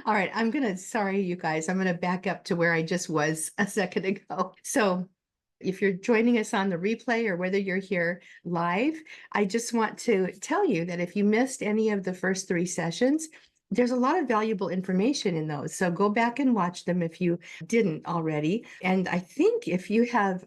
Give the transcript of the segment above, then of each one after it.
All right, sorry, you guys, I'm gonna back up to where I just was a second ago. So if you're joining us on the replay or whether you're here live, I just want to tell you that if you missed any of the first three sessions, there's a lot of valuable information in those. So go back and watch them if you didn't already. And I think if you have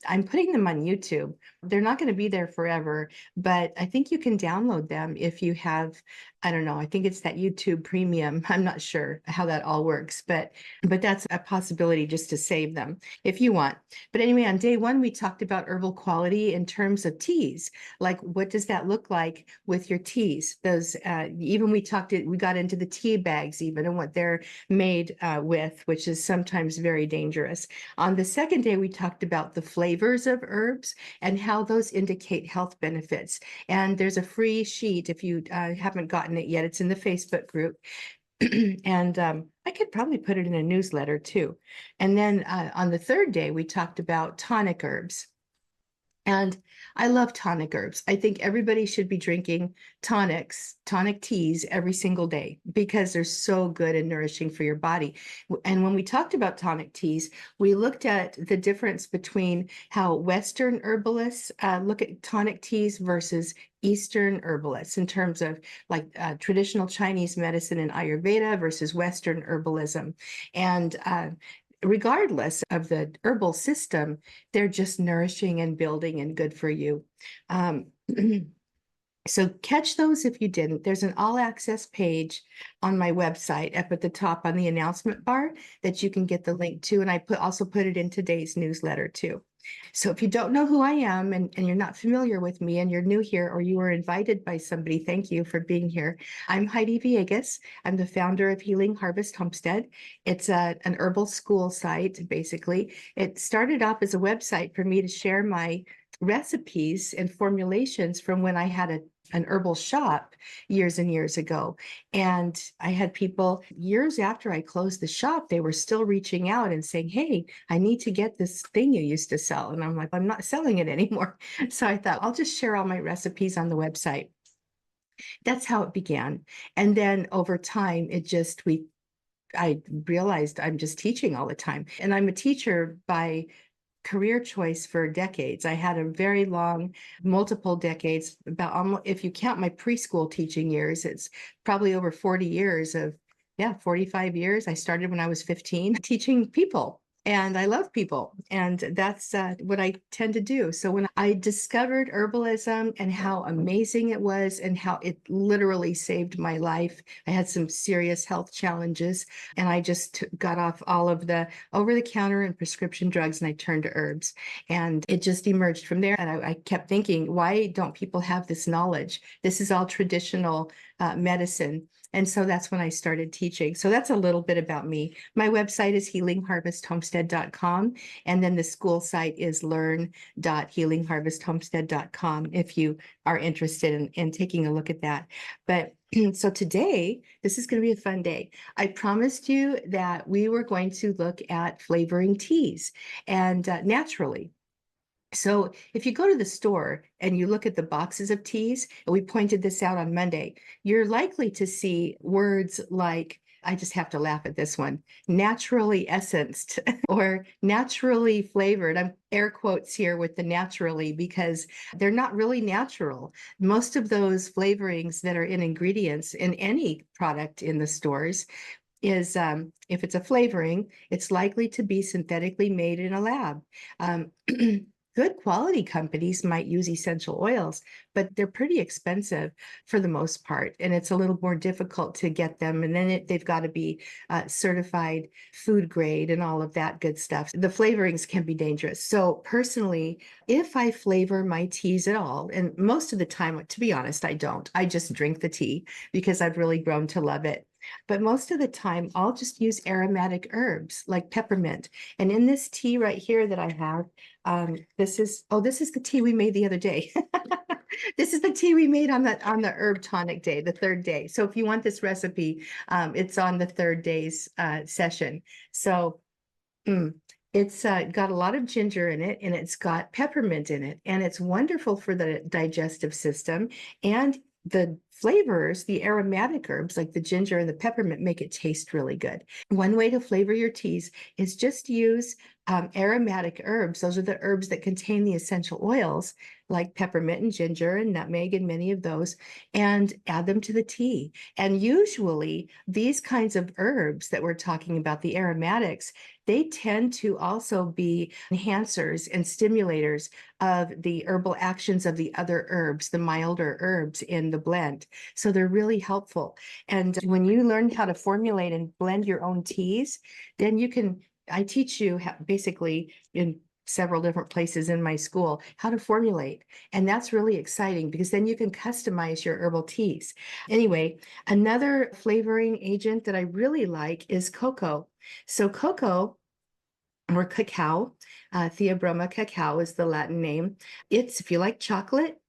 I'm putting them on YouTube. They're not going to be there forever, but I think you can download them if you have, I don't know, I think it's that YouTube premium. I'm not sure how that all works, but that's a possibility just to save them if you want. But anyway, on day one, we talked about herbal quality in terms of teas. Like, what does that look like with your teas? Those, even we got into the tea bags even and what they're made with, which is sometimes very dangerous. On the second day, we talked about the flavors of herbs and how those indicate health benefits. And there's a free sheet if you haven't gotten it yet. It's in the Facebook group. And I could probably put it in a newsletter too. And then on the third day, we talked about tonic herbs. And I love tonic herbs. I think everybody should be drinking tonic teas every single day because they're so good and nourishing for your body. And when we talked about tonic teas, we looked at the difference between how Western herbalists look at tonic teas versus Eastern herbalists in terms of like traditional Chinese medicine and Ayurveda versus Western herbalism. And regardless of the herbal system, they're just nourishing and building and good for you. Um, so catch those if you didn't. There's an all access page on my website up at the top on the announcement bar that you can get the link to. And I also put it in today's newsletter too. So if you don't know who I am and you're not familiar with me and you're new here or you were invited by somebody, thank you for being here. I'm Heidi Villegas. I'm the founder of Healing Harvest Homestead. It's an herbal school site, basically. It started off as a website for me to share my recipes and formulations from when I had an herbal shop years and years ago. And I had people years after I closed the shop, they were still reaching out and saying, hey, I need to get this thing you used to sell. And I'm like, I'm not selling it anymore. So I thought I'll just share all my recipes on the website. That's how it began. And then over time, I realized I'm just teaching all the time. And I'm a teacher by career choice for decades. I had a very long, multiple decades, about almost, if you count my preschool teaching years, it's probably over 40 years of, 45 years. I started when I was 15 teaching people. And I love people. And that's what I tend to do. So when I discovered herbalism and how amazing it was and how it literally saved my life, I had some serious health challenges. And I just got off all of the over-the-counter and prescription drugs and I turned to herbs. And it just emerged from there. And I kept thinking, why don't people have this knowledge? This is all traditional medicine. And so that's when I started teaching. So that's a little bit about me. My website is healingharvesthomestead.com. And then the school site is learn.healingharvesthomestead.com if you are interested in taking a look at that. But so today, this is going to be a fun day. I promised you that we were going to look at flavoring teas and naturally. So if you go to the store and you look at the boxes of teas, and we pointed this out on Monday, you're likely to see words like, I just have to laugh at this one, naturally essenced or naturally flavored. I'm air quotes here with the naturally because they're not really natural. Most of those flavorings that are in ingredients in any product in the stores is if it's a flavoring, it's likely to be synthetically made in a lab. Good quality companies might use essential oils, but they're pretty expensive for the most part. And it's a little more difficult to get them. And then they've got to be certified food grade and all of that good stuff. The flavorings can be dangerous. So personally, if I flavor my teas at all, and most of the time, to be honest, I don't. I just drink the tea because I've really grown to love it. But most of the time, I'll just use aromatic herbs like peppermint. And in this tea right here that I have, this is the tea we made the other day. This is the tea we made on the herb tonic day, the third day. So if you want this recipe, it's on the third day's session. So it's got a lot of ginger in it and it's got peppermint in it. And it's wonderful for the digestive system and the flavors, the aromatic herbs like the ginger and the peppermint make it taste really good. One way to flavor your teas is just use aromatic herbs. Those are the herbs that contain the essential oils like peppermint and ginger and nutmeg and many of those, and add them to the tea. And usually these kinds of herbs that we're talking about, the aromatics, they tend to also be enhancers and stimulators of the herbal actions of the other herbs, the milder herbs in the blend. So they're really helpful. And when you learn how to formulate and blend your own teas, then you can, I teach you basically in several different places in my school how to formulate. And that's really exciting because then you can customize your herbal teas. Anyway, another flavoring agent that I really like is cocoa. So cocoa or cacao, Theobroma cacao is the Latin name. It's, if you like chocolate,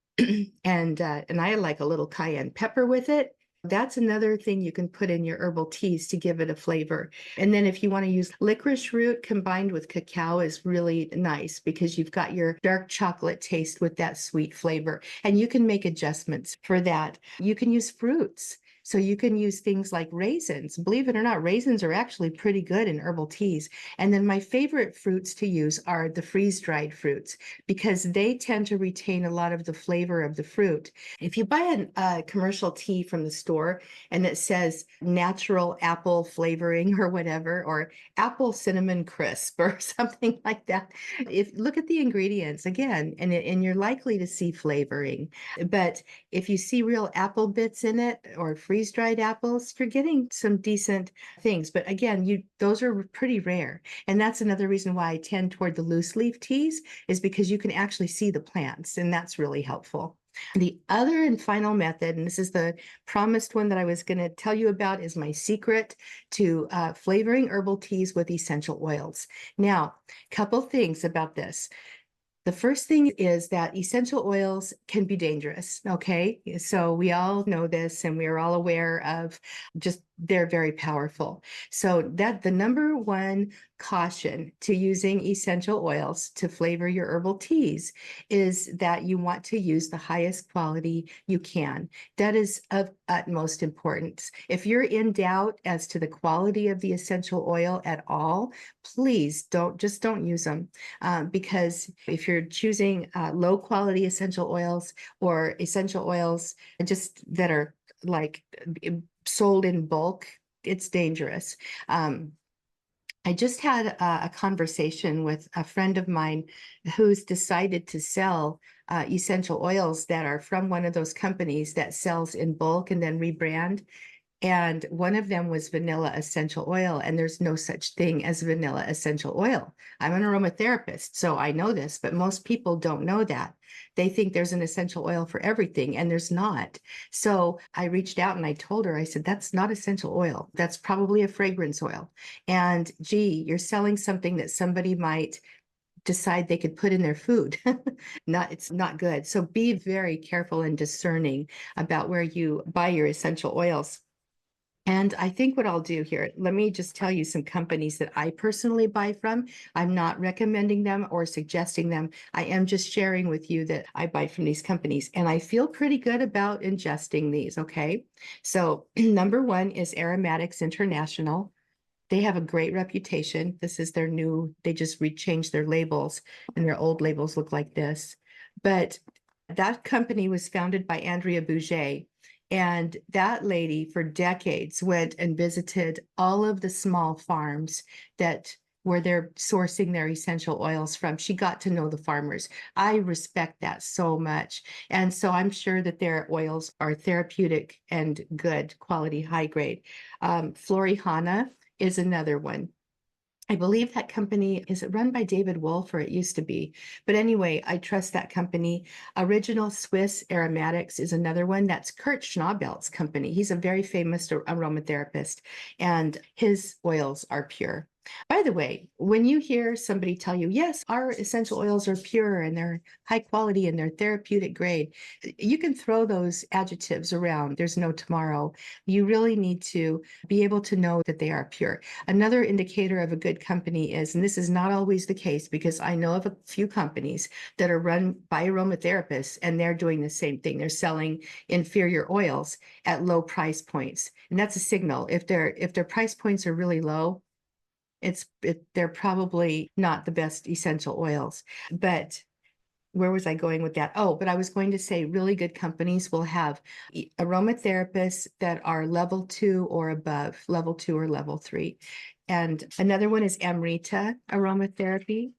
and I like a little cayenne pepper with it. That's another thing you can put in your herbal teas to give it a flavor. And then if you want to use licorice root combined with cacao is really nice because you've got your dark chocolate taste with that sweet flavor. And you can make adjustments for that. You can use fruits. So you can use things like raisins. Believe it or not, raisins are actually pretty good in herbal teas. And then my favorite fruits to use are the freeze-dried fruits because they tend to retain a lot of the flavor of the fruit. If you buy a commercial tea from the store and it says natural apple flavoring or whatever, or apple cinnamon crisp or something like that, look at the ingredients again, and you're likely to see flavoring. But if you see real apple bits in it or freeze-dried apples, you're getting some decent things. But again, those are pretty rare. And that's another reason why I tend toward the loose leaf teas is because you can actually see the plants, and that's really helpful. The other and final method, and this is the promised one that I was going to tell you about, is my secret to flavoring herbal teas with essential oils. Now, a couple things about this. The first thing is that essential oils can be dangerous, okay? So we all know this and we're all aware of just they're very powerful. So that the number one caution to using essential oils to flavor your herbal teas is that you want to use the highest quality you can. That is of utmost importance. If you're in doubt as to the quality of the essential oil at all, please don't use them. Because if you're choosing low quality essential oils or essential oils just that are like sold in bulk, it's dangerous. I just had a conversation with a friend of mine who's decided to sell essential oils that are from one of those companies that sells in bulk and then rebrand. And one of them was vanilla essential oil, and there's no such thing as vanilla essential oil. I'm an aromatherapist, so I know this, but most people don't know that. They think there's an essential oil for everything, and there's not. So I reached out and I told her, I said, that's not essential oil. That's probably a fragrance oil. And gee, you're selling something that somebody might decide they could put in their food. It's not good. So be very careful and discerning about where you buy your essential oils. And I think what I'll do here, let me just tell you some companies that I personally buy from. I'm not recommending them or suggesting them. I am just sharing with you that I buy from these companies and I feel pretty good about ingesting these, okay? So number one is Aromatics International. They have a great reputation. This is their new, they just changed their labels and their old labels look like this. But that company was founded by Andrea Bouget. And that lady for decades went and visited all of the small farms that where they're sourcing their essential oils from. She got to know the farmers. I respect that so much. And so I'm sure that their oils are therapeutic and good quality, high grade. Florihana is another one. I believe that company, is it run by David Wolf, or it used to be? But anyway, I trust that company. Original Swiss Aromatics is another one. That's Kurt Schnabel's company. He's a very famous aromatherapist, and his oils are pure. By the way, when you hear somebody tell you, yes, our essential oils are pure and they're high quality and they're therapeutic grade, you can throw those adjectives around. There's no tomorrow. You really need to be able to know that they are pure. Another indicator of a good company is, and this is not always the case because I know of a few companies that are run by aromatherapists and they're doing the same thing. They're selling inferior oils at low price points. And that's a signal. If their price points are really low, they're probably not the best essential oils. But where was I going with that? Oh, but I was going to say really good companies will have aromatherapists that are level 2 or above, level 2 or level 3. And another one is Amrita Aromatherapy.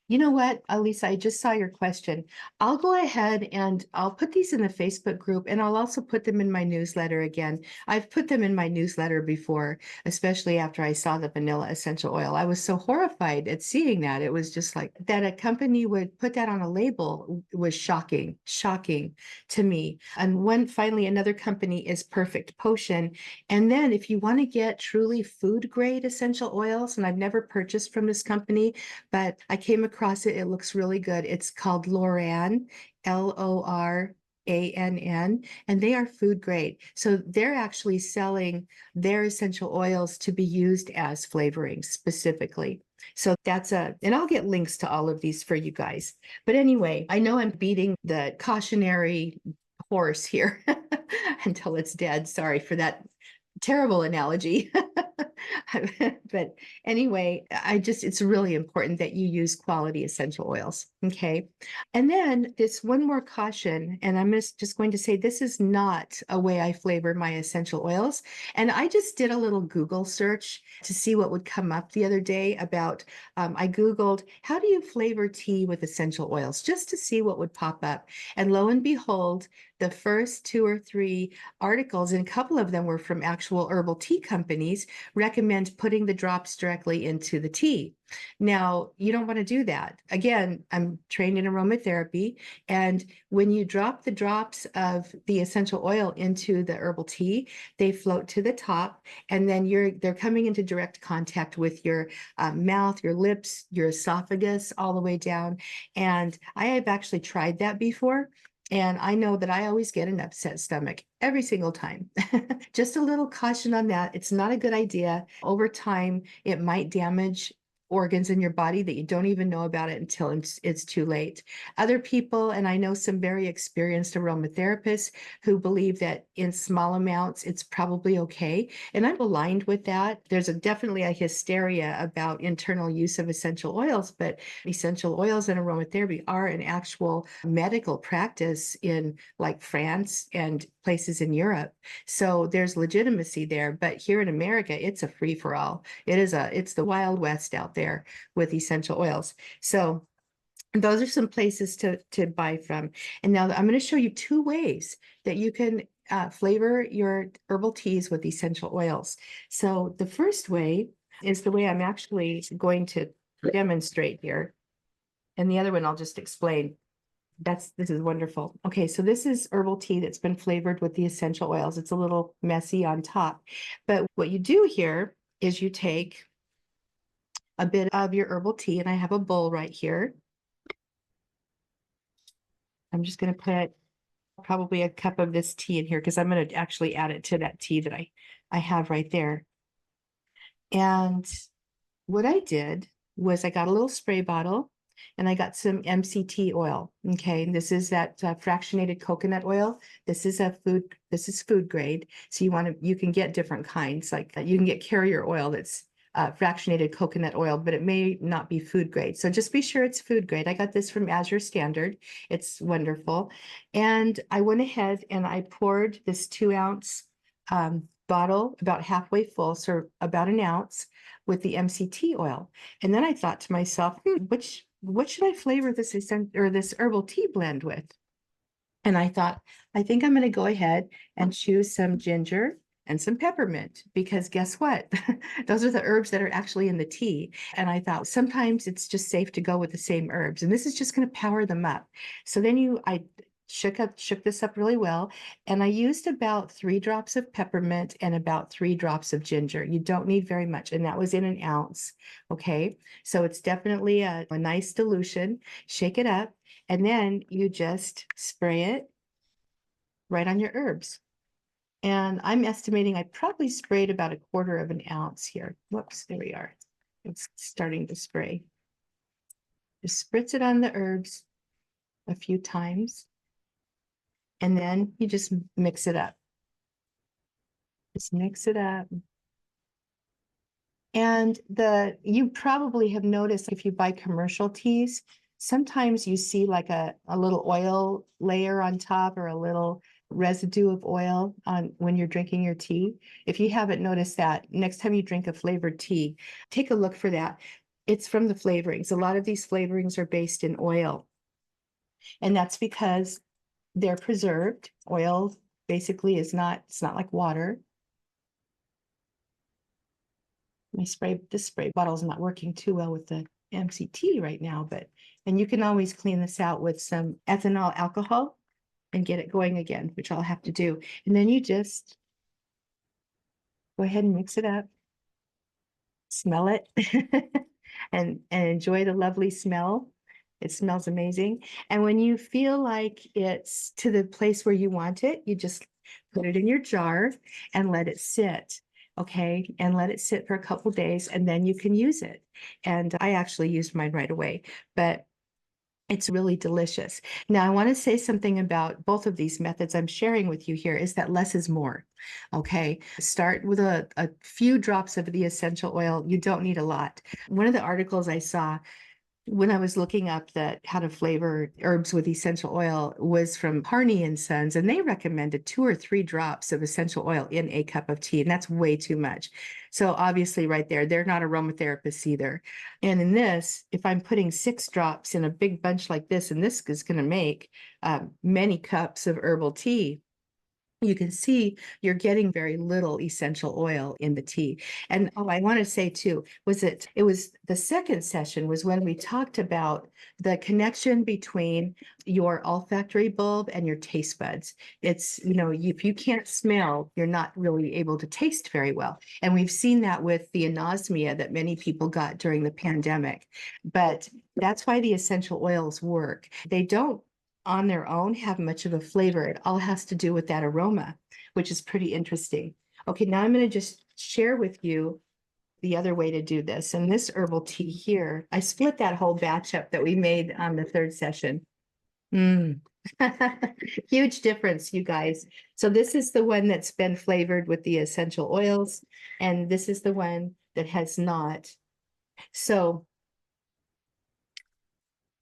You know what, Elisa, I just saw your question. I'll go ahead and I'll put these in the Facebook group and I'll also put them in my newsletter again. I've put them in my newsletter before, especially after I saw the vanilla essential oil. I was so horrified at seeing that. It was just like that a company would put that on a label was shocking to me. And finally, another company is Perfect Potion. And then if you want to get truly food grade essential oils, and I've never purchased from this company, but I came across it. It looks really good. It's called Lorann, Lorann, and they are food grade. So they're actually selling their essential oils to be used as flavorings specifically. So and I'll get links to all of these for you guys. But anyway, I know I'm beating the cautionary horse here until it's dead. Sorry for that terrible analogy. But anyway, it's really important that you use quality essential oils. Okay. And then this one more caution, and I'm just going to say this is not a way I flavor my essential oils. And I just did a little Google search to see what would come up the other day about, I Googled, how do you flavor tea with essential oils, just to see what would pop up. And lo and behold, the first 2 or 3 articles, and a couple of them were from actual herbal tea companies, recommend putting the drops directly into the tea. Now, you don't want to do that. Again, I'm trained in aromatherapy, and when you drop the drops of the essential oil into the herbal tea, they float to the top, and then they're coming into direct contact with your mouth, your lips, your esophagus, all the way down. And I have actually tried that before. And I know that I always get an upset stomach every single time. Just a little caution on that. It's not a good idea. Over time, it might damage organs in your body that you don't even know about it until it's too late. Other people, and I know some very experienced aromatherapists who believe that in small amounts, it's probably okay. And I'm aligned with that. There's definitely a hysteria about internal use of essential oils, but essential oils and aromatherapy are an actual medical practice in like France and places in Europe. So there's legitimacy there, but here in America, it's a free for all. It's the Wild West out there with essential oils. So those are some places to buy from. And now I'm going to show you 2 ways that you can flavor your herbal teas with essential oils. So the first way is the way I'm actually going to demonstrate here. And the other one I'll just explain. This is wonderful. Okay, so this is herbal tea that's been flavored with the essential oils. It's a little messy on top, but what you do here is you take a bit of your herbal tea, and I have a bowl right here. I'm just going to put probably a cup of this tea in here because I'm going to actually add it to that tea that I have right there. And what I did was I got a little spray bottle and I got some MCT oil. Okay, and this is that fractionated coconut oil. This is food grade. So you can get different kinds. Like you can get carrier oil that's fractionated coconut oil, but it may not be food grade. So just be sure it's food grade. I got this from Azure Standard. It's wonderful. And I went ahead and I poured this 2-ounce bottle about halfway full, so about an ounce, with the MCT oil. And then I thought to myself, what should I flavor this herbal tea blend with? And I thought, I think I'm going to go ahead and choose some ginger and some peppermint, because guess what? Those are the herbs that are actually in the tea. And I thought sometimes it's just safe to go with the same herbs, and this is just going to power them up. So then I shook this up really well. And I used about 3 drops of peppermint and about 3 drops of ginger. You don't need very much. And that was in an ounce. Okay. So it's definitely a nice dilution. Shake it up. And then you just spray it right on your herbs. And I'm estimating I probably sprayed about 1/4 of an ounce here. Whoops, there we are. It's starting to spray. Just spritz it on the herbs a few times. And then you just mix it up. Just mix it up. And you probably have noticed if you buy commercial teas, sometimes you see like a little oil layer on top or a little residue of oil on when you're drinking your tea. If you haven't noticed that, next time you drink a flavored tea, take a look for that. It's from the flavorings. A lot of these flavorings are based in oil. And that's because they're preserved. Oil basically it's not like water. This spray bottle is not working too well with the MCT right now, and you can always clean this out with some ethanol alcohol and get it going again, which I'll have to do. And then you just go ahead and mix it up, smell it, and enjoy the lovely smell. It smells amazing. And when you feel like it's to the place where you want it, you just put it in your jar and let it sit. Okay. And let it sit for a couple days and then you can use it. And I actually used mine right away, but it's really delicious. Now, I want to say something about both of these methods I'm sharing with you here is that less is more. Okay. Start with a few drops of the essential oil. You don't need a lot. One of the articles I saw when I was looking up how to flavor herbs with essential oil was from Harney and Sons, and they recommended 2 or 3 drops of essential oil in a cup of tea, and that's way too much. So obviously right there, they're not aromatherapists either. And in this, if I'm putting 6 drops in a big bunch like this, and this is going to make many cups of herbal tea, you can see you're getting very little essential oil in the tea. And I want to say too, it was the second session was when we talked about the connection between your olfactory bulb and your taste buds. It's, if you can't smell, you're not really able to taste very well. And we've seen that with the anosmia that many people got during the pandemic. But that's why the essential oils work. They don't on their own have much of a flavor. It all has to do with that aroma, which is pretty interesting. Okay, now I'm going to just share with you the other way to do this. And this herbal tea here, I split that whole batch up that we made on the 3rd session. Huge difference, you guys. So this is the one that's been flavored with the essential oils, and this is the one that has not. So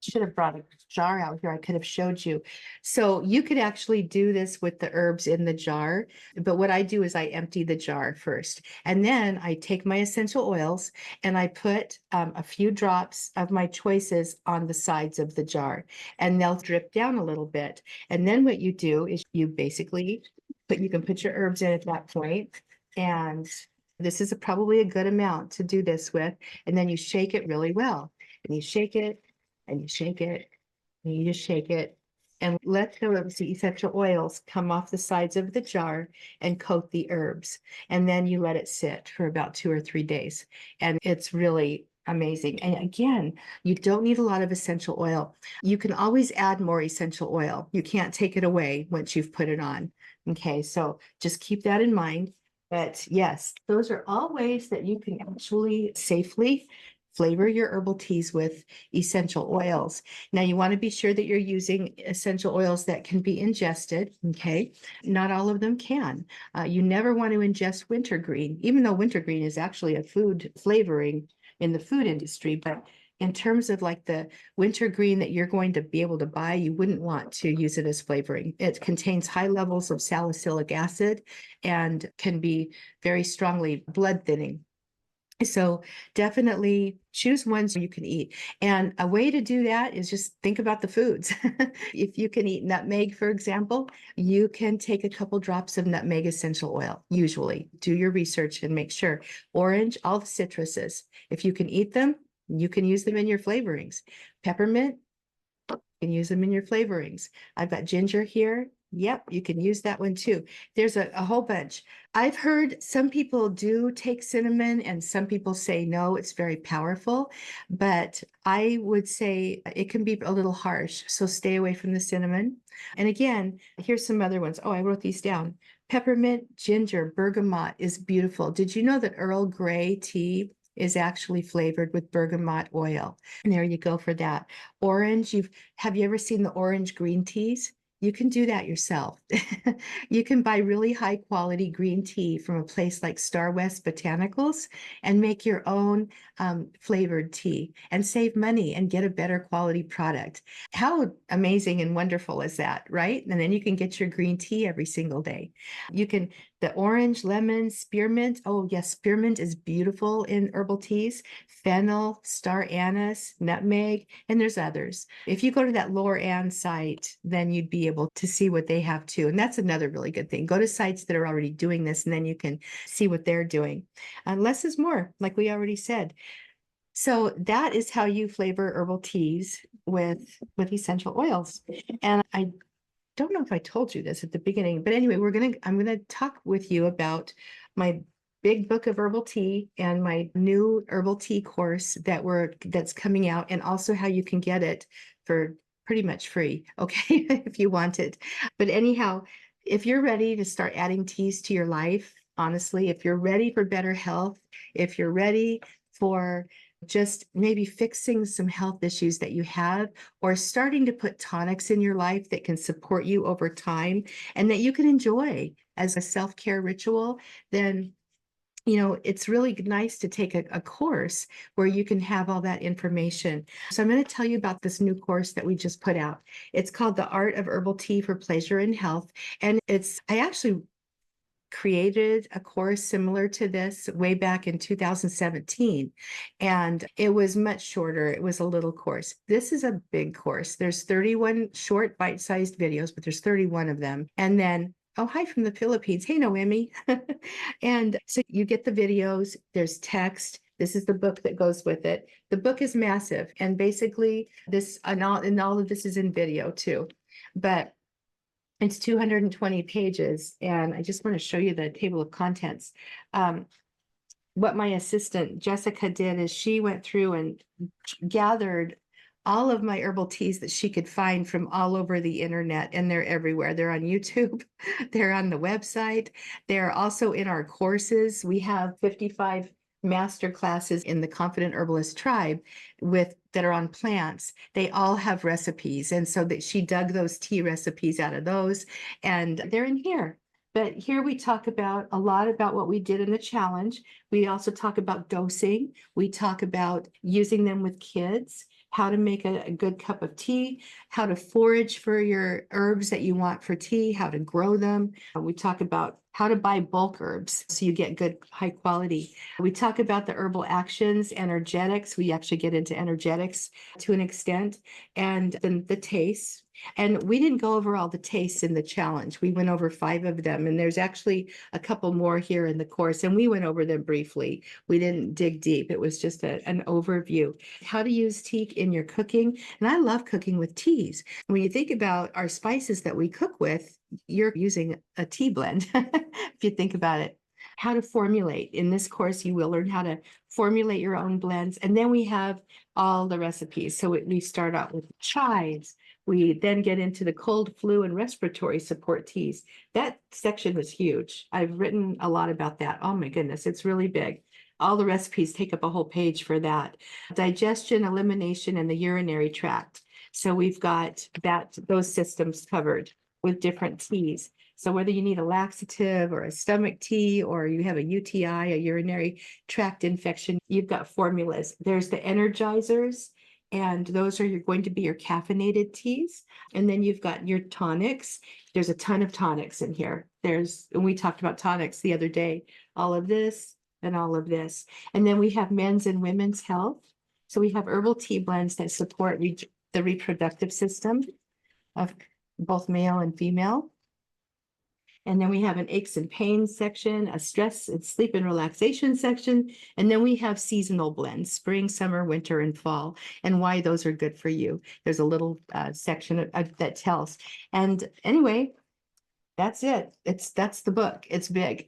should have brought a jar out here. I could have showed you. So you could actually do this with the herbs in the jar. But what I do is I empty the jar first. And then I take my essential oils and I put a few drops of my choices on the sides of the jar. And they'll drip down a little bit. And then what you do is you basically you can put your herbs in at that point. And this is probably a good amount to do this with. And then you shake it really well. And you shake it. And you shake it, and you just shake it, and let the essential oils come off the sides of the jar and coat the herbs. And then you let it sit for about 2 or 3 days. And it's really amazing. And again, you don't need a lot of essential oil. You can always add more essential oil. You can't take it away once you've put it on. Okay, so just keep that in mind. But yes, those are all ways that you can actually safely flavor your herbal teas with essential oils. Now, you want to be sure that you're using essential oils that can be ingested, okay? Not all of them can. You never want to ingest wintergreen, even though wintergreen is actually a food flavoring in the food industry, but in terms of like the wintergreen that you're going to be able to buy, you wouldn't want to use it as flavoring. It contains high levels of salicylic acid and can be very strongly blood thinning. So definitely choose ones you can eat. And a way to do that is just think about the foods. If you can eat nutmeg, for example, you can take a couple drops of nutmeg essential oil. Usually do your research and make sure. Orange, all the citruses. If you can eat them, you can use them in your flavorings. Peppermint, You can use them in your flavorings. I've got ginger here. Yep, you can use that one too. There's a whole bunch. I've heard some people do take cinnamon and some people say no, it's very powerful, but I would say it can be a little harsh. So stay away from the cinnamon. And again, here's some other ones. Oh, I wrote these down. Peppermint, ginger, bergamot is beautiful. Did you know that Earl Grey tea is actually flavored with bergamot oil? And there you go for that. Orange, have you ever seen the orange green teas? You can do that yourself. You can buy really high quality green tea from a place like Star West Botanicals and make your own flavored tea and save money and get a better quality product. How amazing and wonderful is that, right? And then you can get your green tea every single day. The orange, lemon, spearmint. Oh, yes, spearmint is beautiful in herbal teas. Fennel, star anise, nutmeg, and there's others. If you go to that Lower Ann site, then you'd be able to see what they have too. And that's another really good thing. Go to sites that are already doing this, and then you can see what they're doing. Less is more, like we already said. So that is how you flavor herbal teas with essential oils. And I don't know if I told you this at the beginning, but anyway, I'm gonna talk with you about my big book of herbal tea and my new herbal tea course that's coming out, and also how you can get it for pretty much free, okay, if you want it. But anyhow, if you're ready to start adding teas to your life, honestly, if you're ready for better health, if you're ready for just maybe fixing some health issues that you have, or starting to put tonics in your life that can support you over time and that you can enjoy as a self-care ritual, then it's really nice to take a course where you can have all that information. So I'm going to tell you about this new course that we just put out. It's called The Art of Herbal Tea for Pleasure and Health. And I actually created a course similar to this way back in 2017, and it was much shorter. It was a little course. This is a big course. There's 31 short bite-sized videos, but there's 31 of them. And then, oh, hi from the Philippines. Hey, Noemi. And so you get the videos, there's text. This is the book that goes with it. The book is massive, and basically all of this is in video too. But it's 220 pages, and I just want to show you the table of contents. What my assistant Jessica did is she went through and gathered all of my herbal teas that she could find from all over the internet, and they're everywhere. They're on YouTube, they're on the website, they're also in our courses. We have 55 master classes in the Confident Herbalist tribe that are on plants. They all have recipes, and so that she dug those tea recipes out of those, and they're in here. But here we talk about a lot about what we did in the challenge. We also talk about dosing. We talk about using them with kids, how to make a good cup of tea, how to forage for your herbs that you want for tea, how to grow them. We talk about how to buy bulk herbs so you get good, high quality. We talk about the herbal actions, energetics. We actually get into energetics to an extent, and then the tastes. And we didn't go over all the tastes in the challenge. We went over 5 of them, and there's actually a couple more here in the course, and we went over them briefly. We didn't dig deep. It was just an overview. How to use tea in your cooking. And I love cooking with teas. When you think about our spices that we cook with, you're using a tea blend, if you think about it. How to formulate. In this course, you will learn how to formulate your own blends. And then we have all the recipes. So we start out with chives. We then get into the cold, flu, and respiratory support teas. That section was huge. I've written a lot about that. Oh my goodness, it's really big. All the recipes take up a whole page for that. Digestion, elimination, and the urinary tract. So we've got those systems covered with different teas. So whether you need a laxative or a stomach tea, or you have a UTI, a urinary tract infection, you've got formulas. There's the energizers, and those are going to be your caffeinated teas. And then you've got your tonics. There's a ton of tonics in here. And we talked about tonics the other day, all of this and all of this. And then we have men's and women's health. So we have herbal tea blends that support the reproductive system of both male and female. And then we have an aches and pains section, a stress and sleep and relaxation section. And then we have seasonal blends, spring, summer, winter, and fall, and why those are good for you. There's a little section that tells. And anyway, that's it. That's the book. It's big.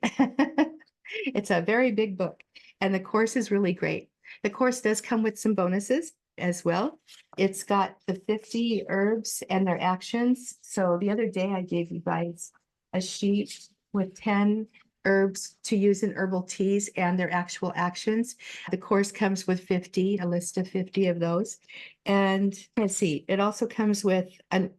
It's a very big book. And the course is really great. The course does come with some bonuses as well. It's got the 50 herbs and their actions. So the other day I gave you guys a sheet with 10 herbs to use in herbal teas and their actual actions. The course comes with 50, a list of 50 of those. And let's see, it also comes with, I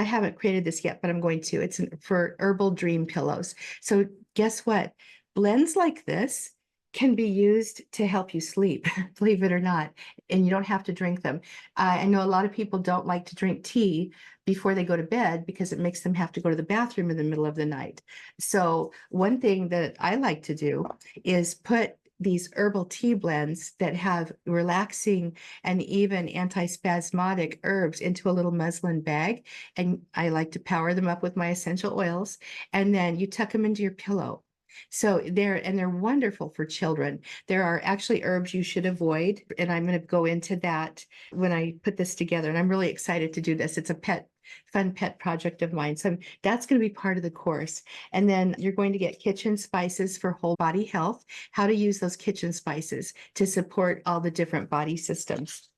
haven't created this yet, but I'm going to. It's for herbal dream pillows. So guess what? Blends like this can be used to help you sleep, believe it or not, and you don't have to drink them. I know a lot of people don't like to drink tea before they go to bed because it makes them have to go to the bathroom in the middle of the night. So one thing that I like to do is put these herbal tea blends that have relaxing and even antispasmodic herbs into a little muslin bag. And I like to power them up with my essential oils. And then you tuck them into your pillow. So they're wonderful for children. There are actually herbs you should avoid, and I'm going to go into that when I put this together. And I'm really excited to do this. It's a fun pet project of mine. So that's going to be part of the course. And then you're going to get kitchen spices for whole body health, how to use those kitchen spices to support all the different body systems.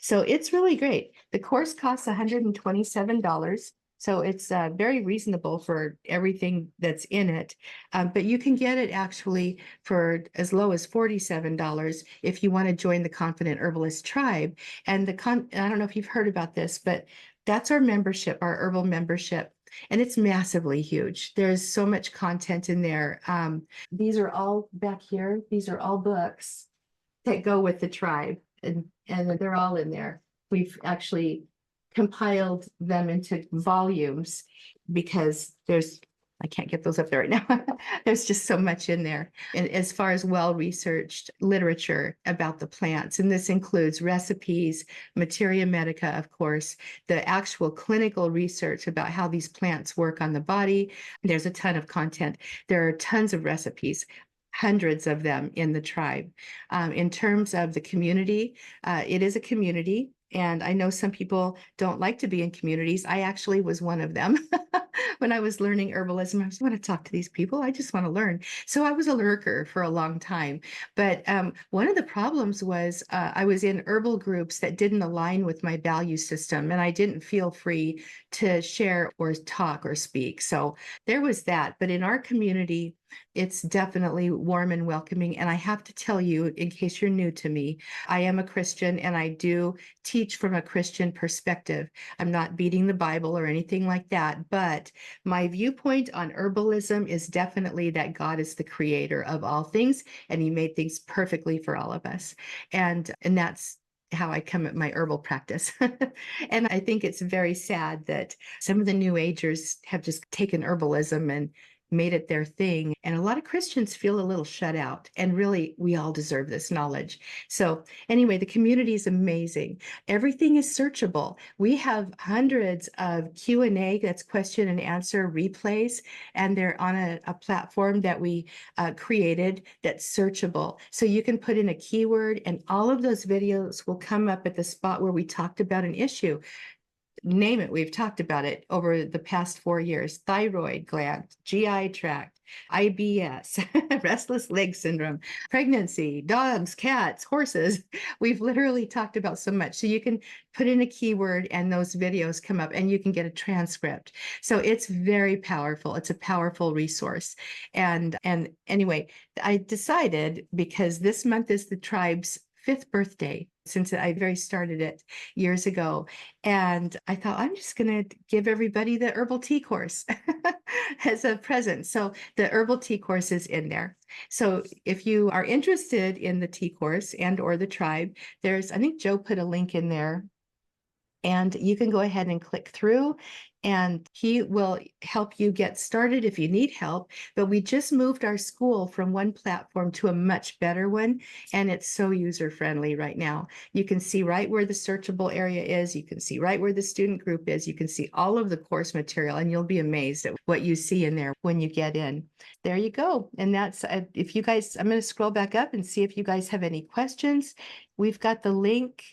So it's really great. The course costs $127. So it's very reasonable for everything that's in it. But you can get it actually for as low as $47 if you want to join the Confident Herbalist tribe. And I don't know if you've heard about this, but that's our membership, our herbal membership. And it's massively huge. There's so much content in there. These are all back here. These are all books that go with the tribe, and they're all in there. We've actually compiled them into volumes because I can't get those up there right now. There's just so much in there. And as far as well-researched literature about the plants, and this includes recipes, materia medica, of course, the actual clinical research about how these plants work on the body. There's a ton of content. There are tons of recipes, hundreds of them in the tribe. In terms of the community, it is a community. And I know some people don't like to be in communities. I actually was one of them. When I was learning herbalism, I just want to talk to these people. I just want to learn. So I was a lurker for a long time. But one of the problems was I was in herbal groups that didn't align with my value system, and I didn't feel free to share or talk or speak. So there was that. But in our community, it's definitely warm and welcoming. And I have to tell you, in case you're new to me, I am a Christian and I do teach from a Christian perspective. I'm not beating the Bible or anything like that, but my viewpoint on herbalism is definitely that God is the creator of all things, and he made things perfectly for all of us. And that's how I come at my herbal practice. And I think it's very sad that some of the New Agers have just taken herbalism and made it their thing. And a lot of Christians feel a little shut out. And really, we all deserve this knowledge. So anyway, the community is amazing. Everything is searchable. We have hundreds of Q&A, that's question and answer replays, and they're on a platform that we created that's searchable. So you can put in a keyword and all of those videos will come up at the spot where we talked about an issue. Name it, we've talked about it over the past 4 years: thyroid gland, GI tract, IBS, restless leg syndrome, pregnancy, dogs, cats, horses. We've literally talked about so much. So you can put in a keyword and those videos come up and you can get a transcript. So it's very powerful. It's a powerful resource. And anyway, I decided, because this month is the tribe's 5th birthday since I very started it years ago. And I thought, I'm just going to give everybody the herbal tea course as a present. So the herbal tea course is in there. So if you are interested in the tea course and or the tribe, I think Joe put a link in there. And you can go ahead and click through, and he will help you get started if you need help. But we just moved our school from one platform to a much better one, and it's so user-friendly right now. You can see right where the searchable area is. You can see right where the student group is. You can see all of the course material, and you'll be amazed at what you see in there when you get in. There you go. And that's, if you guys, I'm going to scroll back up and see if you guys have any questions. We've got the link.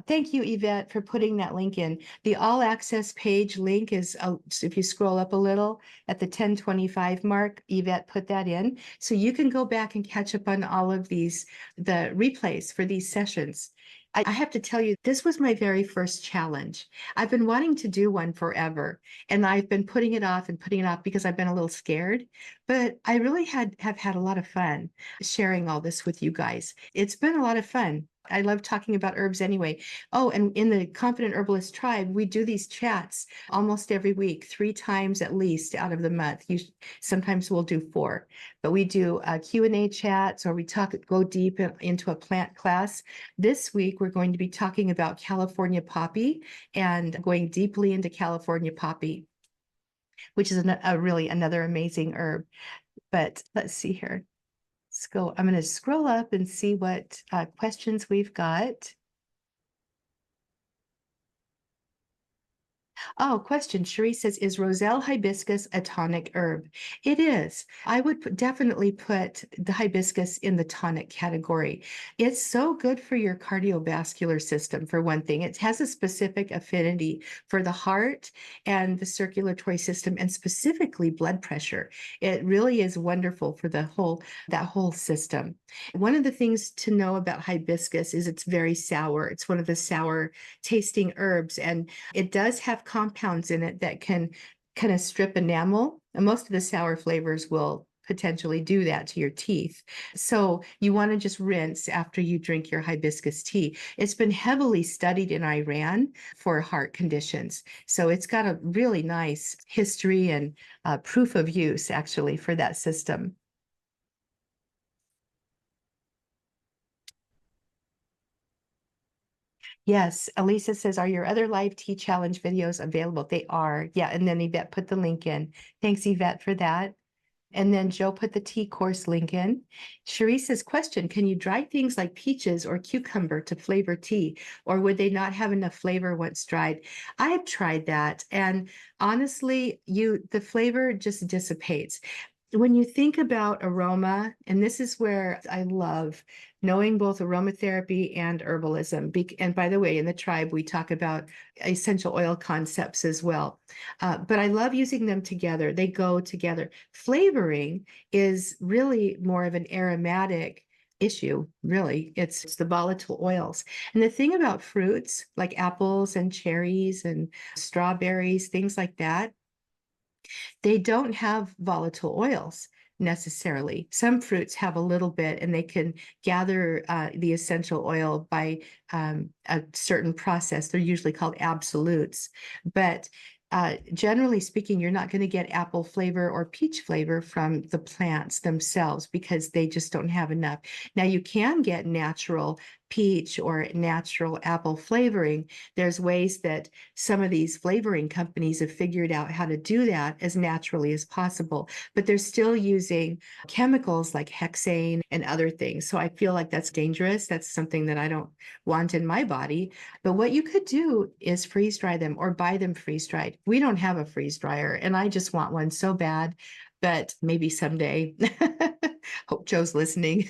Thank you, Yvette, for putting that link in. The all access page link is, if you scroll up a little at the 1025 mark, Yvette put that in. So you can go back and catch up on all of these, the replays for these sessions. I have to tell you, this was my very first challenge. I've been wanting to do one forever, and I've been putting it off and putting it off because I've been a little scared, but I really have had a lot of fun sharing all this with you guys. It's been a lot of fun. I love talking about herbs anyway. Oh, and in the Confident Herbalist tribe, we do these chats almost every week, 3 times at least out of the month. Sometimes we'll do 4, but we do Q&A chats, or we go deep into a plant class. This week, we're going to be talking about California poppy and going deeply into California poppy, which is really another amazing herb. But let's see here. I'm going to scroll up and see what questions we've got. Oh, question. Cherie says, is Roselle hibiscus a tonic herb? It is. I would definitely put the hibiscus in the tonic category. It's so good for your cardiovascular system, for one thing. It has a specific affinity for the heart and the circulatory system, and specifically blood pressure. It really is wonderful for that whole system. One of the things to know about hibiscus is it's very sour. It's one of the sour tasting herbs, and it does have compounds in it that can kind of strip enamel. And most of the sour flavors will potentially do that to your teeth. So you want to just rinse after you drink your hibiscus tea. It's been heavily studied in Iran for heart conditions. So it's got a really nice history and proof of use, actually, for that system. Yes, Elisa says, are your other live tea challenge videos available? They are. Yeah, and then Yvette put the link in. Thanks, Yvette, for that. And then Joe put the tea course link in. Cherie says, question, can you dry things like peaches or cucumber to flavor tea, or would they not have enough flavor once dried? I have tried that, and honestly, the flavor just dissipates. When you think about aroma, and this is where I love knowing both aromatherapy and herbalism. And by the way, in the tribe, we talk about essential oil concepts as well. But I love using them together. They go together. Flavoring is really more of an aromatic issue, really. It's the volatile oils. And the thing about fruits like apples and cherries and strawberries, things like that, they don't have volatile oils necessarily. Some fruits have a little bit, and they can gather the essential oil by a certain process. They're usually called absolutes. But generally speaking, you're not going to get apple flavor or peach flavor from the plants themselves because they just don't have enough. Now, you can get natural peach or natural apple flavoring. There's ways that some of these flavoring companies have figured out how to do that as naturally as possible, but they're still using chemicals like hexane and other things. So I feel like that's dangerous. That's something that I don't want in my body. But what you could do is freeze dry them or buy them freeze dried. We don't have a freeze dryer, and I just want one so bad, but maybe someday. Hope Joe's listening.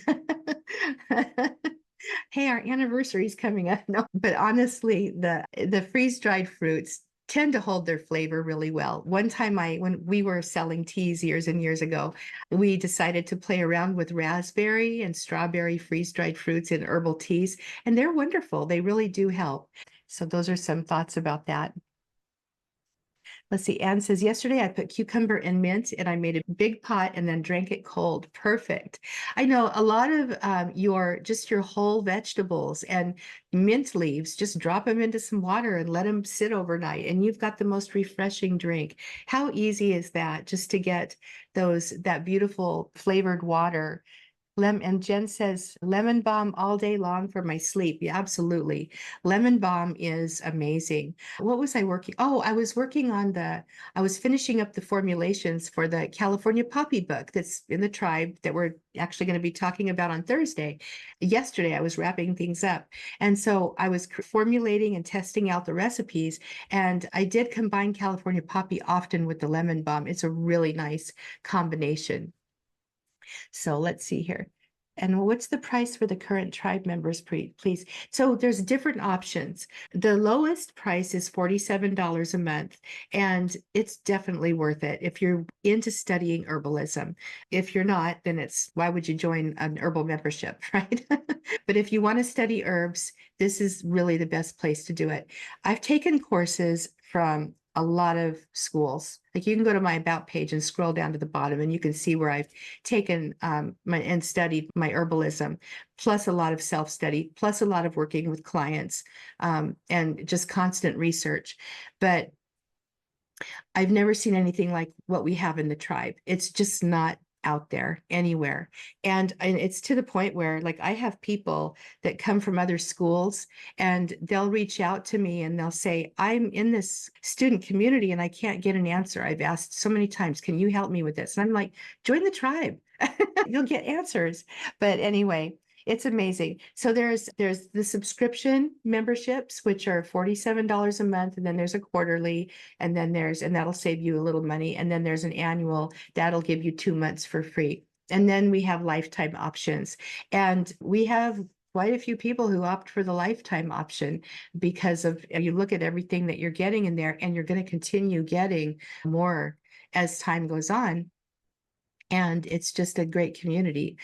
Hey, our anniversary is coming up. No, but honestly, the freeze-dried fruits tend to hold their flavor really well. One time when we were selling teas years and years ago, we decided to play around with raspberry and strawberry freeze-dried fruits in herbal teas, and they're wonderful. They really do help. So those are some thoughts about that. Let's see. Anne says, yesterday I put cucumber and mint and I made a big pot and then drank it cold. Perfect. I know a lot of your whole vegetables and mint leaves, just drop them into some water and let them sit overnight, and you've got the most refreshing drink. How easy is that, just to get that beautiful flavored water And Jen says, lemon balm all day long for my sleep. Yeah, absolutely. Lemon balm is amazing. What was I working? Oh, I was finishing up the formulations for the California Poppy book that's in the tribe that we're actually going to be talking about on Thursday. Yesterday, I was wrapping things up. And so I was formulating and testing out the recipes. And I did combine California Poppy often with the lemon balm. It's a really nice combination. So let's see here. And what's the price for the current tribe members, please? So there's different options. The lowest price is $47 a month, and it's definitely worth it if you're into studying herbalism. If you're not, then why would you join an herbal membership, right? But if you want to study herbs, this is really the best place to do it. I've taken courses from a lot of schools. Like you can go to my about page and scroll down to the bottom and you can see where I've taken and studied my herbalism, plus a lot of self-study, plus a lot of working with clients and just constant research. But I've never seen anything like what we have in the tribe. It's just not out there anywhere. And it's to the point where, like, I have people that come from other schools and they'll reach out to me and they'll say, I'm in this student community and I can't get an answer. I've asked so many times, can you help me with this? And I'm like, join the tribe. You'll get answers. But anyway, it's amazing. So there's the subscription memberships, which are $47 a month, and then there's a quarterly, and that'll save you a little money. And then there's an annual that'll give you 2 months for free. And then we have lifetime options. And we have quite a few people who opt for the lifetime option because of you look at everything that you're getting in there, and you're going to continue getting more as time goes on. And it's just a great community.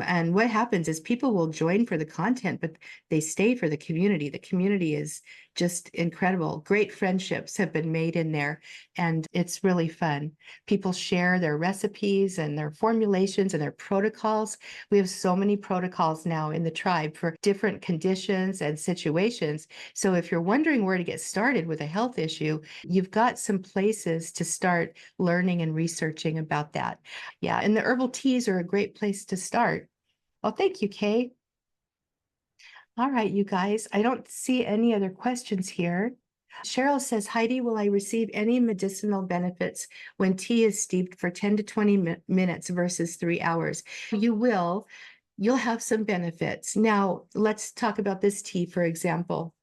And what happens is people will join for the content, but they stay for the community. The community is just incredible. Great friendships have been made in there, and it's really fun. People share their recipes and their formulations and their protocols. We have so many protocols now in the tribe for different conditions and situations. So if you're wondering where to get started with a health issue, you've got some places to start learning and researching about that. Yeah, and the herbal teas are a great place to start. Well, thank you, Kay. All right, you guys, I don't see any other questions here. Cheryl says, Heidi, will I receive any medicinal benefits when tea is steeped for 10 to 20 minutes versus 3 hours? You will. You'll have some benefits. Now, let's talk about this tea, for example.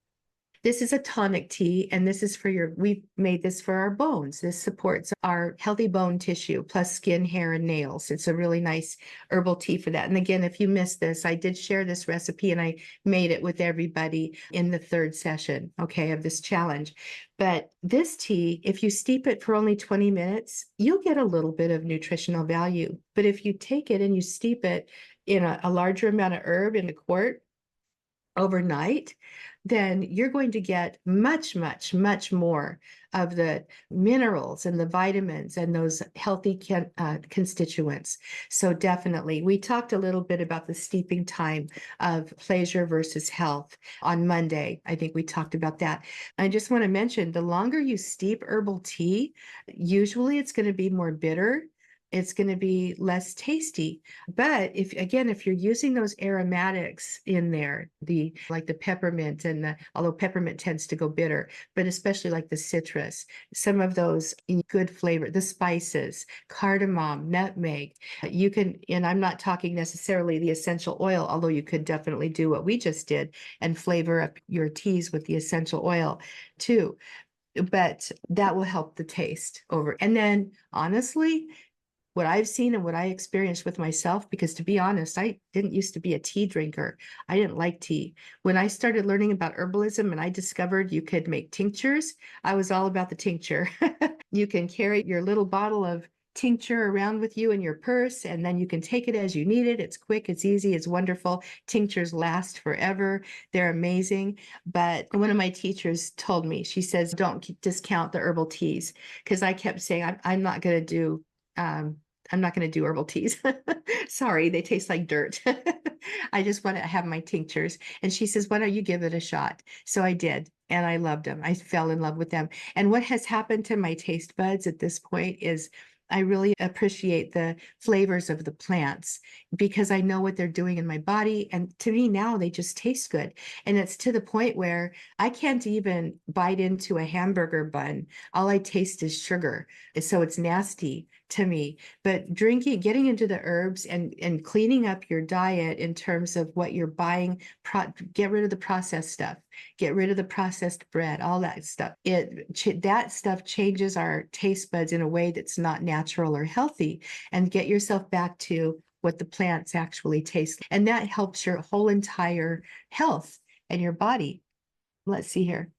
This is a tonic tea, and this is we've made this for our bones. This supports our healthy bone tissue, plus skin, hair, and nails. It's a really nice herbal tea for that. And again, if you missed this, I did share this recipe and I made it with everybody in the 3rd session, okay, of this challenge. But this tea, if you steep it for only 20 minutes, you'll get a little bit of nutritional value. But if you take it and you steep it in a larger amount of herb in a quart overnight, then you're going to get much, much, much more of the minerals and the vitamins and those healthy constituents. So definitely, we talked a little bit about the steeping time of pleasure versus health on Monday. I think we talked about that. I just want to mention, the longer you steep herbal tea, usually it's going to be more bitter. It's going to be less tasty. But if you're using those aromatics in there, like the peppermint although peppermint tends to go bitter, but especially like the citrus, some of those in good flavor, the spices, cardamom, nutmeg, you can, and I'm not talking necessarily the essential oil, although you could definitely do what we just did and flavor up your teas with the essential oil too. But that will help the taste over. And then honestly, what I've seen and what I experienced with myself, because to be honest, I didn't used to be a tea drinker. I didn't like tea. When I started learning about herbalism and I discovered you could make tinctures, I was all about the tincture. You can carry your little bottle of tincture around with you in your purse, and then you can take it as you need it. It's quick, it's easy, it's wonderful. Tinctures last forever. They're amazing. But one of my teachers told me, she says, don't discount the herbal teas, because I kept saying, I'm not going to do herbal teas. Sorry, they taste like dirt. I just want to have my tinctures. And she says, why don't you give it a shot? So I did, and I loved them. I fell in love with them. And what has happened to my taste buds at this point is I really appreciate the flavors of the plants because I know what they're doing in my body. And to me now, they just taste good. And it's to the point where I can't even bite into a hamburger bun. All I taste is sugar. So it's nasty to me. But drinking, getting into the herbs and cleaning up your diet in terms of what you're buying, get rid of the processed stuff, get rid of the processed bread, all that stuff. That stuff changes our taste buds in a way that's not natural or healthy. And get yourself back to what the plants actually taste. And that helps your whole entire health and your body. Let's see here.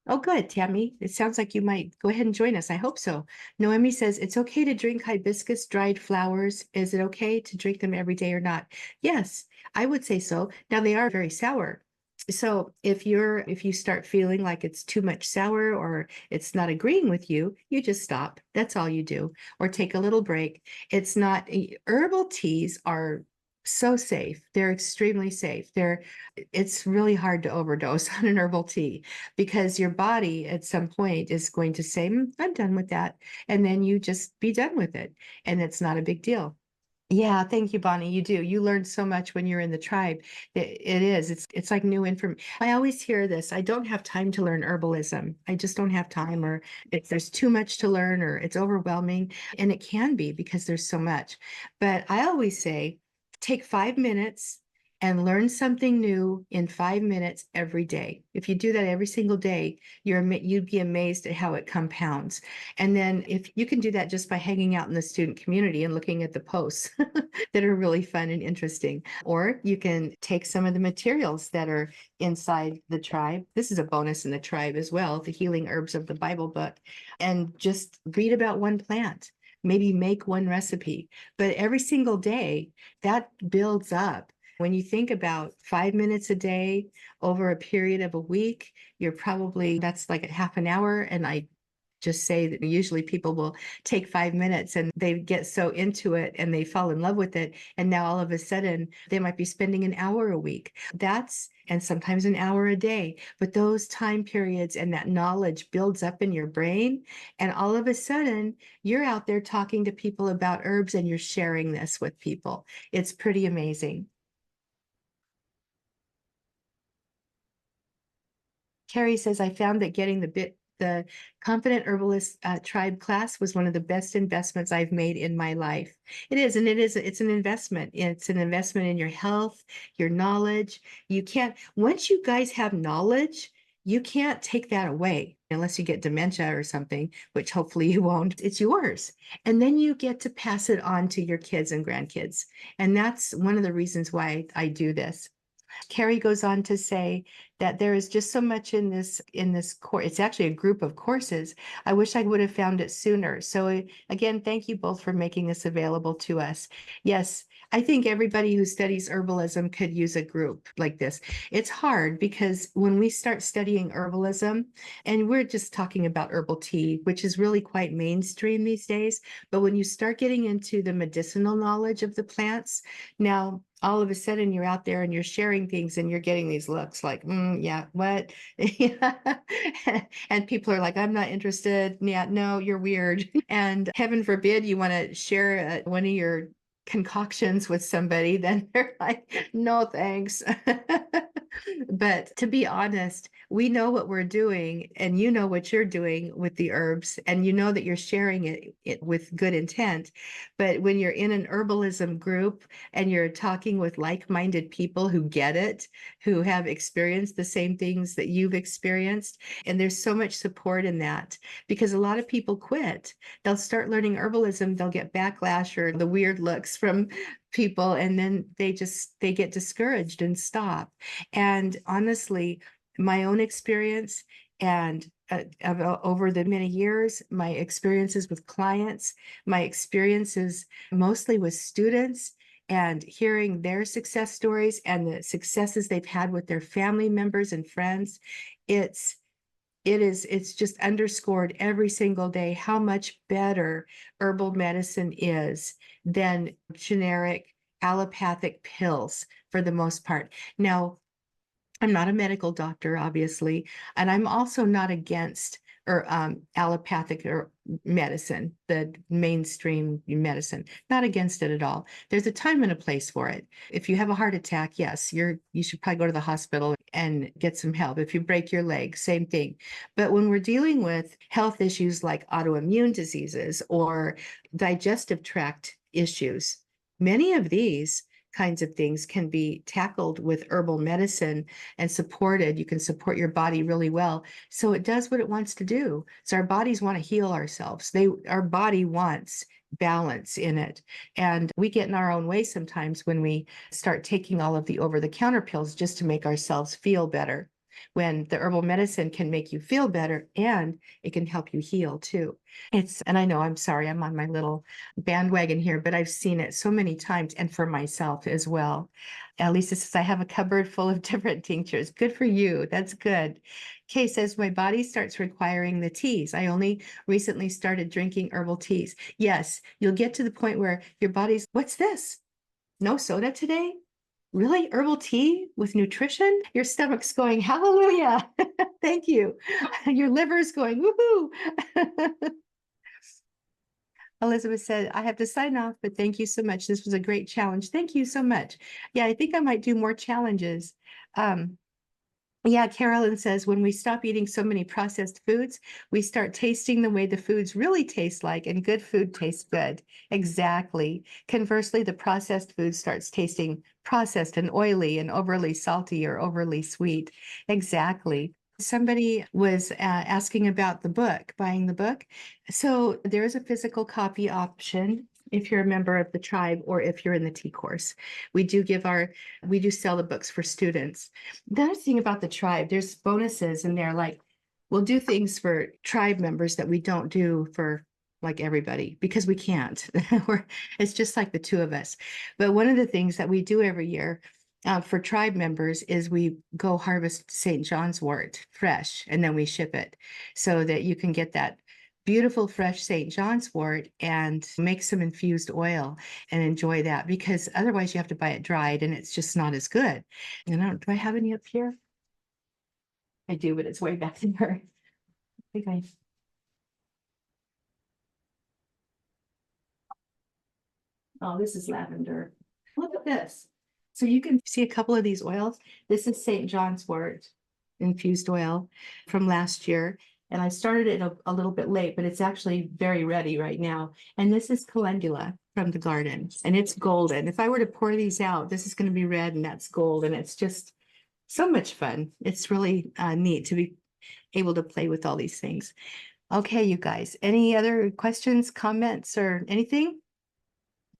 Oh, good, Tammy. It sounds like you might go ahead and join us. I hope so. Noemi says, it's okay to drink hibiscus dried flowers. Is it okay to drink them every day or not? Yes, I would say so. Now they are very sour. So if you start feeling like it's too much sour or it's not agreeing with you, you just stop. That's all you do. Or take a little break. It's not, herbal teas are so safe. They're extremely safe. It's really hard to overdose on an herbal tea because your body at some point is going to say, I'm done with that. And then you just be done with it. And it's not a big deal. Yeah, thank you, Bonnie. You do. You learn so much when you're in the tribe. It is. It's like new information. I always hear this. I don't have time to learn herbalism. I just don't have time, or if there's too much to learn, or it's overwhelming. And it can be because there's so much. But I always say, take 5 minutes and learn something new in 5 minutes every day. If you do that every single day, you'd be amazed at how it compounds. And then if you can do that just by hanging out in the student community and looking at the posts that are really fun and interesting, or you can take some of the materials that are inside the tribe. This is a bonus in the tribe as well, the Healing Herbs of the Bible book, and just read about one plant. Maybe make one recipe, but every single day that builds up. When you think about 5 minutes a day over a period of a week, that's like a half an hour. And I just say that usually people will take 5 minutes and they get so into it and they fall in love with it. And now all of a sudden they might be spending an hour a week. And sometimes an hour a day. But those time periods and that knowledge builds up in your brain. And all of a sudden you're out there talking to people about herbs and you're sharing this with people. It's pretty amazing. Carrie says, I found that getting the Confident Herbalist Tribe class was one of the best investments I've made in my life. It is, and it's an investment. It's an investment in your health, your knowledge. Once you guys have knowledge, you can't take that away unless you get dementia or something, which hopefully you won't. It's yours. And then you get to pass it on to your kids and grandkids. And that's one of the reasons why I do this. Carrie goes on to say that there is just so much in this course. It's actually a group of courses. I wish I would have found it sooner. So again, thank you both for making this available to us. Yes, I think everybody who studies herbalism could use a group like this. It's hard because when we start studying herbalism, and we're just talking about herbal tea, which is really quite mainstream these days, but when you start getting into the medicinal knowledge of the plants, now all of a sudden you're out there and you're sharing things and you're getting these looks like, yeah, what? And people are like, I'm not interested. Yeah, no, you're weird. And heaven forbid you want to share one of your concoctions with somebody, then they're like, no, thanks. But to be honest, we know what we're doing and you know what you're doing with the herbs and you know that you're sharing it with good intent. But when you're in an herbalism group and you're talking with like-minded people who get it, who have experienced the same things that you've experienced, and there's so much support in that because a lot of people quit. They'll start learning herbalism, they'll get backlash or the weird looks from people, and then they get discouraged and stop. And honestly, my own experience and over the many years, my experiences with clients, my experiences mostly with students, and hearing their success stories and the successes they've had with their family members and friends, it's just underscored every single day how much better herbal medicine is than generic allopathic pills for the most part. Now, I'm not a medical doctor, obviously, and I'm also not against or allopathic or medicine, the mainstream medicine. Not against it at all. There's a time and a place for it. If you have a heart attack, yes, you should probably go to the hospital and get some help. If you break your leg, same thing. But when we're dealing with health issues like autoimmune diseases or digestive tract issues, many of these kinds of things can be tackled with herbal medicine and supported. You can support your body really well. So it does what it wants to do. So our bodies want to heal ourselves. Our body wants balance in it. And we get in our own way sometimes when we start taking all of the over-the-counter pills just to make ourselves feel better. When the herbal medicine can make you feel better and it can help you heal too. And I know, I'm sorry, I'm on my little bandwagon here, but I've seen it so many times and for myself as well. Lisa says, I have a cupboard full of different tinctures. Good for you. That's good. Kay says, my body starts requiring the teas. I only recently started drinking herbal teas. Yes, you'll get to the point where your body's, what's this? No soda today? Really? Herbal tea with nutrition? Your stomach's going, hallelujah. Thank you. Your liver's going, woohoo. Elizabeth said, I have to sign off, but thank you so much. This was a great challenge. Thank you so much. Yeah, I think I might do more challenges. Yeah, Carolyn says, when we stop eating so many processed foods, we start tasting the way the foods really taste like, and good food tastes good. Exactly. Conversely, the processed food starts tasting processed and oily and overly salty or overly sweet. Exactly. Somebody was asking about the book, buying the book. So there is a physical copy option if you're a member of the tribe or if you're in the tea course. We do sell the books for students. The other thing about the tribe, there's bonuses in there, like we'll do things for tribe members that we don't do for like everybody because we can't. It's just like the two of us. But one of the things that we do every year for tribe members is we go harvest St. John's wort fresh and then we ship it so that you can get that beautiful fresh St. John's wort and make some infused oil and enjoy that, because otherwise you have to buy it dried and it's just not as good. And do I have any up here? I do, but it's way back there. I think oh, this is lavender. Look at this. So you can see a couple of these oils. This is St. John's wort infused oil from last year. And I started it a little bit late, but it's actually very ready right now. And this is calendula from the garden, and it's golden. If I were to pour these out, this is going to be red and that's gold. And it's just so much fun. It's really neat to be able to play with all these things. Okay, you guys, any other questions, comments, or anything?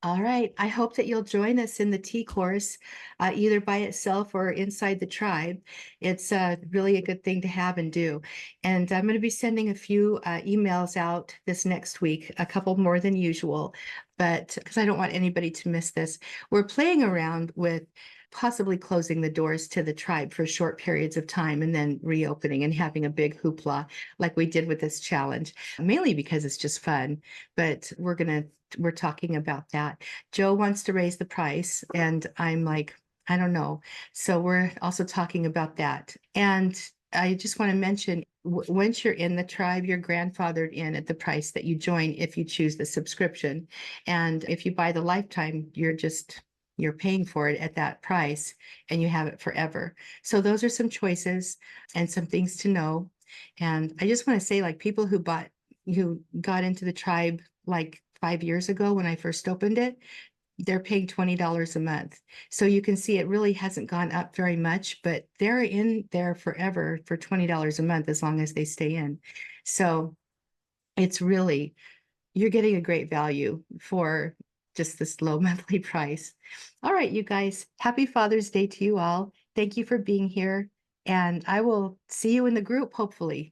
All right. I hope that you'll join us in the tea course, either by itself or inside the tribe. It's really a good thing to have and do. And I'm going to be sending a few emails out this next week, a couple more than usual, but because I don't want anybody to miss this. We're playing around with possibly closing the doors to the tribe for short periods of time and then reopening and having a big hoopla like we did with this challenge, mainly because it's just fun. But we're talking about that. Joe wants to raise the price, and I'm like, I don't know. So we're also talking about that. And I just want to mention, once you're in the tribe, you're grandfathered in at the price that you join if you choose the subscription. And if you buy the lifetime, you're paying for it at that price and you have it forever. So those are some choices and some things to know. And I just want to say, like, people who got into the tribe like 5 years ago when I first opened it, they're paying $20 a month. So you can see it really hasn't gone up very much, but they're in there forever for $20 a month as long as they stay in. So it's really, you're getting a great value for just this low monthly price. All right, you guys, happy Father's Day to you all. Thank you for being here. And I will see you in the group, hopefully.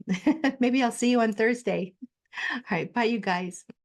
Maybe I'll see you on Thursday. All right, bye, you guys.